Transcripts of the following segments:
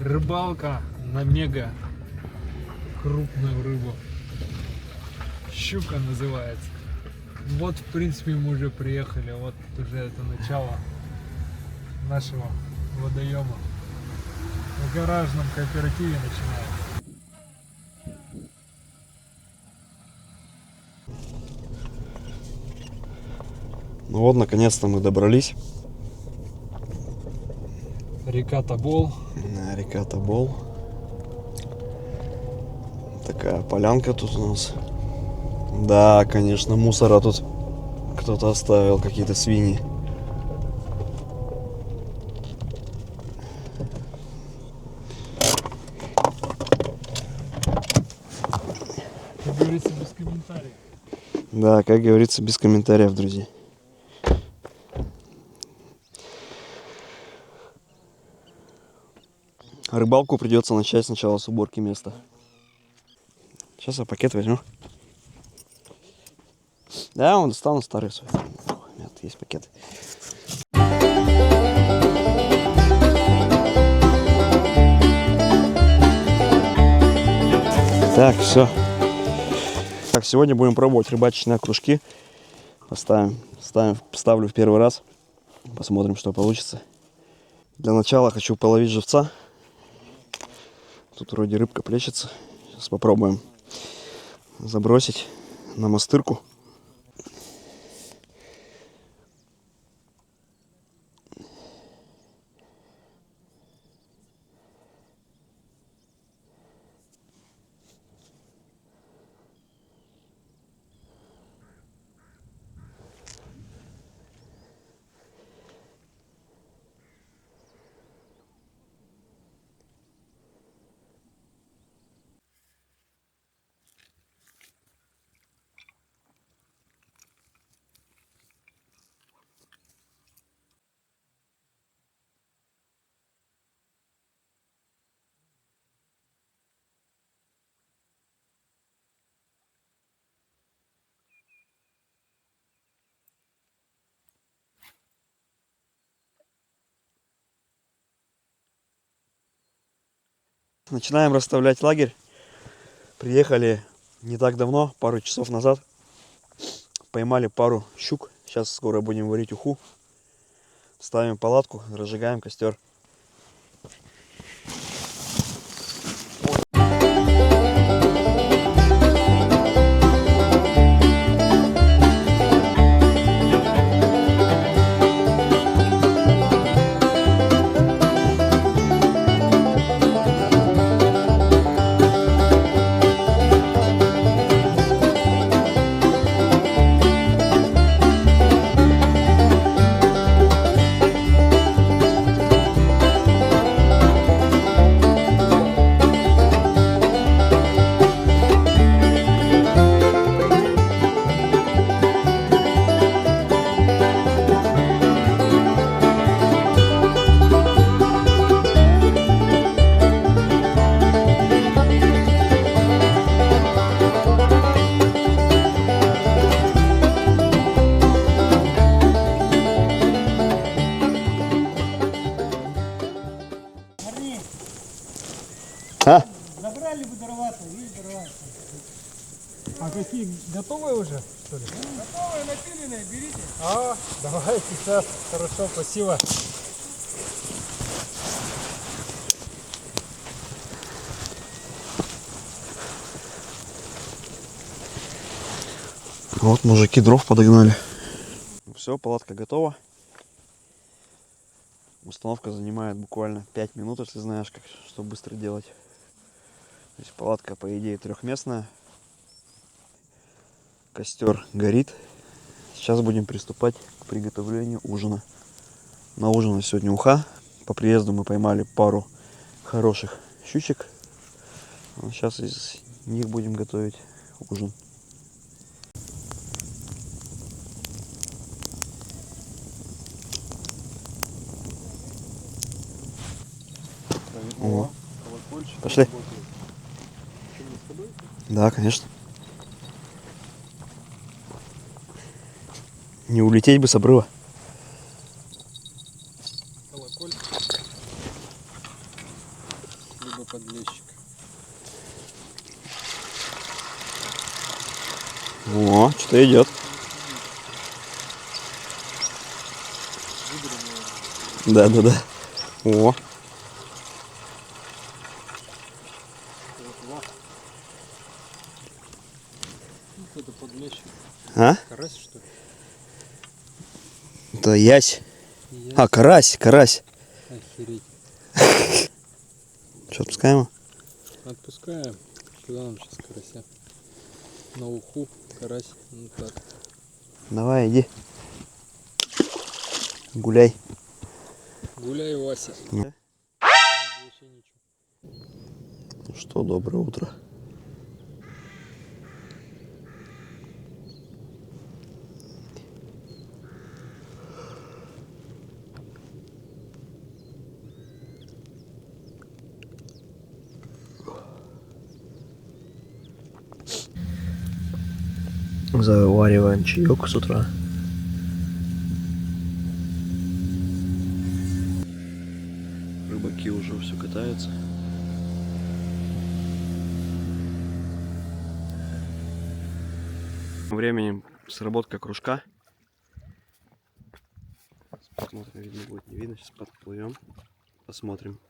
Рыбалка на мега крупную рыбу. Щука называется. Вот, в принципе, мы уже приехали. Вот уже это начало нашего водоема. В гаражном кооперативе начинается. Ну вот, наконец-то мы добрались. Река Тобол. Река Тобол. Такая полянка тут у нас. Да, конечно, мусора тут кто-то оставил, какие-то свиньи. Как говорится, без комментариев. Да, как говорится, без комментариев, друзья. Рыбалку придется начать сначала с уборки места. Сейчас я пакет возьму. Да, он достану старый свой. Нет, есть пакет. Так, все. Так, сегодня будем пробовать рыбачить на кружки. Ставлю в первый раз. Посмотрим, что получится. Для начала хочу половить живца. Тут вроде рыбка плещется. Сейчас попробуем забросить на мастырку. Начинаем расставлять лагерь. Приехали не так давно, пару часов назад. Поймали пару щук. Сейчас скоро будем варить уху. Ставим палатку, разжигаем костер. Забрали бы дрова-то, видишь, дрова. А какие, готовые уже, что ли? Готовые, напиленные, берите. А, давайте сейчас. Хорошо, спасибо. Вот мужики дров подогнали. Все, палатка готова. Установка занимает буквально 5 минут, если знаешь, как, что быстро делать. То есть палатка, по идее, трехместная. Костер горит. Сейчас будем приступать к приготовлению ужина. На ужин сегодня уха. По приезду мы поймали пару хороших щучек. Сейчас из них будем готовить ужин. О, пошли. Да, конечно. Не улететь бы с обрыва. Либо подлещик. О, что-то идет. Да, да, да. О, Это подлещик. а? Карась, что ли? Это ясь. Ясь. А, карась, карась. Охереть. Что, отпускаем его? Отпускаем. Куда нам сейчас карася? На уху карась. Ну так. Давай, иди. Гуляй. Гуляй, Вася. Ну. Вообще ничего. Ну что, доброе утро. Завариваем чаек с утра. Рыбаки уже все катаются. Тем временем сработка кружка. Посмотрим, видно будет, не видно. Сейчас подплывем. Посмотрим.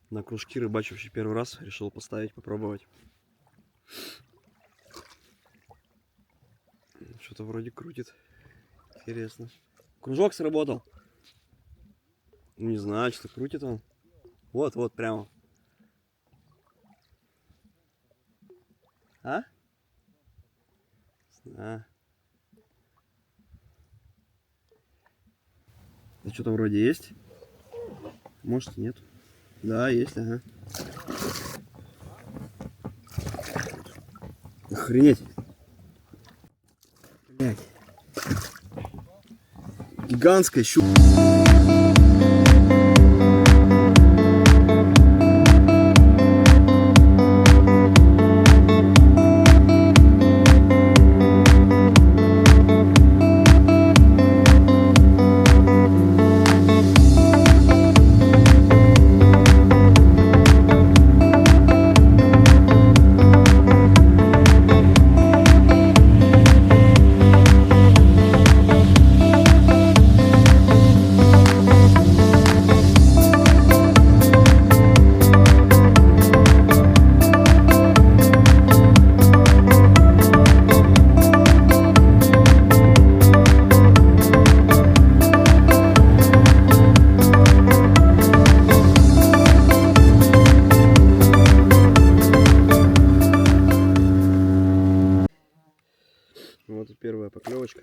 На кружки рыбачу вообще первый раз. Решил поставить, попробовать. Что-то вроде крутит. Интересно. Кружок сработал. Не знаю, что крутит он. Вот, вот, прямо. А? А. Да что-то вроде есть. Может, нет. Да, есть, ага. Охренеть. Блять. Гигантская щука. Вот и первая поклевочка.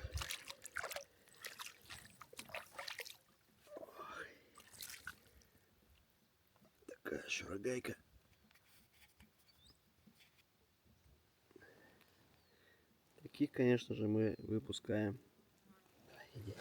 Такая еще рогайка. Таких, конечно же, мы выпускаем. Давай, иди.